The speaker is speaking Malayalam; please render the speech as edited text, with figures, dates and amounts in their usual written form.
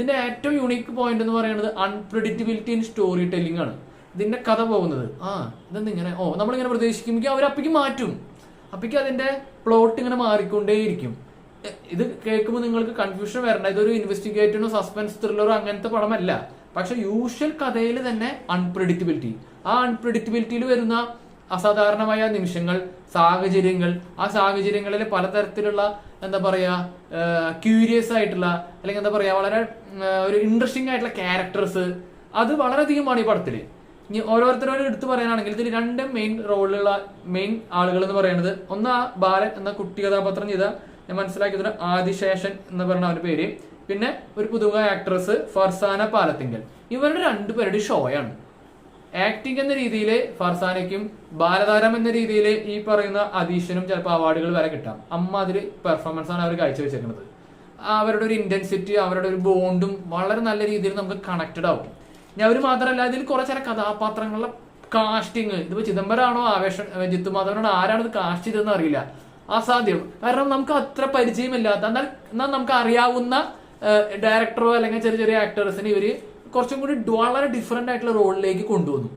ഇതിന്റെ ഏറ്റവും യൂണീക്ക് പോയിന്റ് എന്ന് പറയുന്നത് അൺപ്രഡിക്റ്റബിലിറ്റി ഇൻ സ്റ്റോറി ടെല്ലിംഗ് ആണ്. ഇതിന്റെ കഥ പോകുന്നത് ഇതെന്ത് ഇങ്ങനെ നമ്മളിങ്ങനെ പ്രതീക്ഷിക്കുമ്പോൾ അവർ അപ്പിക്ക് മാറ്റും. അപ്പിക്ക് അതിന്റെ പ്ലോട്ട് ഇങ്ങനെ മാറിക്കൊണ്ടേയിരിക്കും. ഇത് കേൾക്കുമ്പോൾ നിങ്ങൾക്ക് കൺഫ്യൂഷൻ വരണ്ട. ഇതൊരു ഇൻവെസ്റ്റിഗേറ്റീവോ സസ്പെൻസ് ത്രില്ലറോ അങ്ങനത്തെ പടമല്ല. പക്ഷെ യൂഷ്വൽ കഥയിൽ തന്നെ അൺപ്രഡിക്റ്റബിലിറ്റി, ആ അൺപ്രഡിക്റ്റബിലിറ്റിയിൽ വരുന്ന അസാധാരണമായ നിമിഷങ്ങൾ, സാഹചര്യങ്ങൾ, ആ സാഹചര്യങ്ങളിൽ പലതരത്തിലുള്ള എന്താ പറയാ ക്യൂരിയസ് ആയിട്ടുള്ള അല്ലെങ്കിൽ എന്താ പറയാ വളരെ ഒരു ഇൻട്രസ്റ്റിംഗ് ആയിട്ടുള്ള ക്യാരക്ടേഴ്സ്, അത് വളരെയധികമാണ് ഈ പടത്തില്. ഇനി ഓരോരുത്തരോടും എടുത്തു പറയാനാണെങ്കിൽ ഇതിൽ രണ്ട് മെയിൻ റോളിലുള്ള മെയിൻ ആളുകൾ എന്ന് പറയുന്നത്, ഒന്ന് ആ ബാലൻ എന്ന കുട്ടി കഥാപാത്രം ചെയ്ത ഞാൻ മനസ്സിലാക്കിയത് ആദിശേഷൻ എന്ന് പറഞ്ഞ അവന്റെ പേര്, പിന്നെ ഒരു പുതുമുഖ ആക്ട്രസ് ഫർസാന പാലത്തിങ്കൽ. ഇവരുടെ രണ്ടുപേരുടെ ഷോയാണ്. ആക്ടിങ് എന്ന രീതിയിൽ ഫർസാനയ്ക്കും ബാലതാരം എന്ന രീതിയിൽ ഈ പറയുന്ന അദീഷനും ചിലപ്പോൾ അവാർഡുകൾ വരെ കിട്ടാം. അമ്മാതിരി പെർഫോമൻസ് ആണ് അവർ കാഴ്ചവെച്ചേക്കുന്നത്. അവരുടെ ഒരു ഇന്റൻസിറ്റി, അവരുടെ ഒരു ബോണ്ടും വളരെ നല്ല രീതിയിൽ നമുക്ക് കണക്റ്റഡ് ആവും. ഇനി അവർ മാത്രമല്ല, ഇതിൽ കുറെ ചില കഥാപാത്രങ്ങളുടെ കാസ്റ്റിങ്, ഇതിപ്പോ ചിദംബരമാണോ ആവേശം ജിത്തു മാധവനാണോ ആരാണ് ഇത് കാസ്റ്റ് ചെയ്തതെന്ന് അറിയില്ല. അസാധ്യം. കാരണം നമുക്ക് അത്ര പരിചയമില്ലാത്ത എന്നാൽ നമുക്ക് അറിയാവുന്ന ഡയറക്ടറോ അല്ലെങ്കിൽ ചെറിയ ചെറിയ ആക്ടേഴ്സിന് ഇവര് കുറച്ചും കൂടി വളരെ ഡിഫറെന്റ് ആയിട്ടുള്ള റോളിലേക്ക് കൊണ്ടുവന്നു.